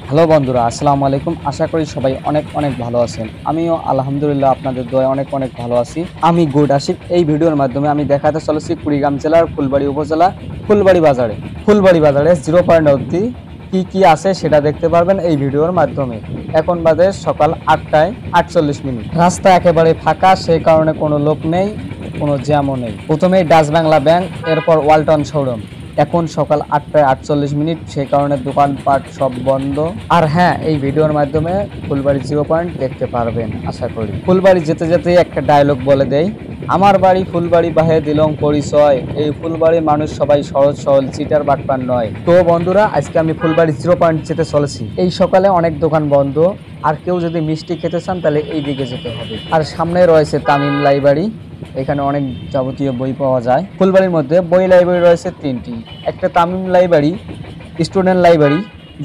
Hello বন্ধুরা, আসসালামু আলাইকুম। আশা করি সবাই অনেক অনেক ভালো আছেন। আমিও আলহামদুলিল্লাহ আপনাদের দোয়ায় অনেক অনেক ভালো আছি। আমি গুড আশিক। এই ভিডিওর মাধ্যমে আমি দেখাতে চলেছি কুড়িগ্রাম জেলার ফুলবাড়ি উপজেলা ফুলবাড়ি বাজারে। ফুলবাড়ি বাজারে 0 পয়েন্ট অবধি কি কি আছে সেটা দেখতে পারবেন এই ভিডিওর মাধ্যমে। এখন বাজে সকাল 8টায় 48 মিনিট। রাস্তা একেবারে ফাঁকা, সেই কারণে কোনো লোক নেই, কোনো জ্যামও নেই। প্রথমেই ডাচ বাংলা ব্যাংক, এরপর ওয়ালটন শোরুম। এখন সকাল 8টায় 48 মিনিট, সেই কারণে দোকানপাট সব বন্ধ। আর হ্যাঁ, এই ভিডিওর মাধ্যমে ফুলবাড়ি 0 পয়েন্ট দেখতে পারবেন আশা করি। ফুলবাড়ি যেতে যেতে একটা ডায়লগ বলে দেই, আমার বাড়ি ফুলবাড়ি বাহে দিলং পরিচয়, এই ফুলবাড়ির মানুষ সবাই সহজ সরল, চিটার বাটপার নয়। তো বন্ধুরা, আজকে আমি ফুলবাড়ি 0 পয়েন্ট যেতে চলেছি। এই সকালে অনেক দোকান বন্ধ, আর কেউ যদি মিষ্টি খেতে চান তাহলে এই দিকে যেতে হবে। আর সামনে রয়েছে তামিম লাইব্রেরি, এখানে অনেক যাবতীয় বই পাওয়া যায়। ফুলবাড়ির মধ্যে বই লাইব্রেরি রয়েছে 3টি, একটা তামিম লাইব্রেরি, স্টুডেন্ট লাইব্রেরি,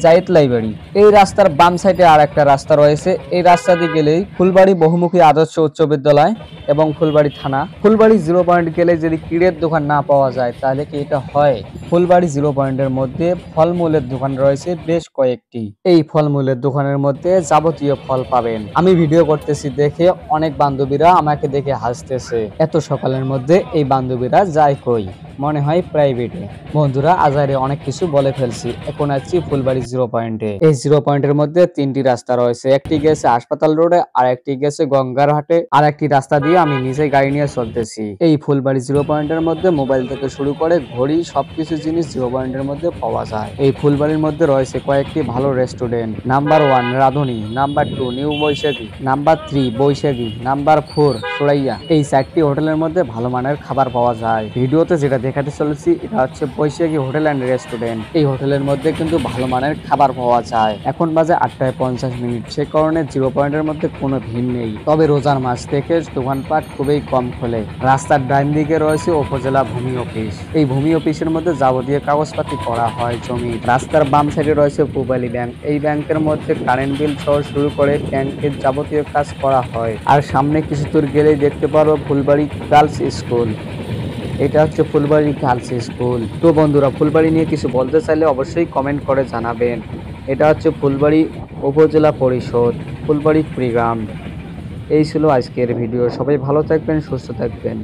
জায়েদ লাইব্রেরি। এই রাস্তার বাম সাইডে আর একটা রাস্তা রয়েছে। এই রাস্তা দিয়ে গেলেই ফুলবাড়ি বহুমুখী আদর্শ উচ্চ বিদ্যালয় এবং ফুলবাড়ি থানা। ফুলবাড়ি 0 পয়েন্ট গেলে যদি কিড়ের দোকান না পাওয়া যায় তাহলে কি এটা হয়? ফুলবাড়ি 0 পয়েন্টের মধ্যে ফলমূলের দোকান রয়েছে বেশ কয়েকটি। এই ফলমূলের দোকানের মধ্যে যাবতীয় ফল পাবেন। আমি ভিডিও করতেছি দেখে অনেক বান্ধবীরা আমাকে দেখে হাসতেছে, এত সকালের মধ্যে এই বান্ধবীরা যায় কই? মনে হয় প্রাইভেটে। বন্ধুরা, আজারে অনেক কিছু বলে ফেলছি। এখন আছি ফুলবাড়ি 0 পয়েন্টে। এই 0 পয়েন্টের মধ্যে 3টি রাস্তা রয়েছে। একটি গেছে হাসপাতাল রোডে, আর একটি গেছে গঙ্গার হাটে, আর একটি রাস্তা দিয়ে আমি নিজে গাড়ি নিয়ে চলতেছি। এই ফুলবাড়ি 0 পয়েন্টের মধ্যে মোবাইল থেকে শুরু করে ঘড়ি সবকিছু জিনিস 0 পয়েন্টের মধ্যে পাওয়া যায়। এই ফুলবাড়ির মধ্যে রয়েছে কয়েকটি ভালো রেস্টুরেন্ট। নাম্বার 1 রাধুনী, নাম্বার 2 নিউ বৈশাখী, নাম্বার 3 বৈশাখী, নাম্বার 4 সুরাইয়া। এই 4টি হোটেলের মধ্যে ভালো মানের খাবার পাওয়া যায়। ভিডিওতে যেটা দেখাতে চলেছি এটা হচ্ছে বৈশাখী হোটেল অ্যান্ড রেস্টুরেন্ট। এই হোটেলের মধ্যে কিন্তু ভালো মানের খাবার পাওয়া যায়। এখন বাজে 8টায় 50 মিনিট, সে কারণে 0 পয়েন্টের মধ্যে কোনো ভিড় নেই। তবে রোজার মাস থেকে দোকানপাট খুবই কম খোলে। রাস্তার ডান দিকে রয়েছে উপজেলা ভূমি অফিস। এই ভূমি অফিসের মধ্যে যাবতীয় কাগজপাতি করা হয় জমি। রাস্তার বাম সাইডে রয়েছে পূবালী ব্যাংক। এই ব্যাংকের মধ্যে কারেন্ট বিল সহ শুরু করে ব্যাংকের যাবতীয় কাজ করা হয়। আর সামনে কিছু দূর গেলেই দেখতে পারো ফুলবাড়ি গার্লস স্কুল। এটা হচ্ছে ফুলবাড়ি গার্লস স্কুল। তো বন্ধুরা, ফুলবাড়ি নিয়ে কিছু বলতে চাইলে অবশ্যই কমেন্ট করে জানাবেন। এটা হচ্ছে ফুলবাড়ি উপজেলা পরিষদ, ফুলবাড়ি কুড়িগ্রাম। এই ছিল আজকের ভিডিও। সবাই ভালো থাকবেন, সুস্থ থাকবেন।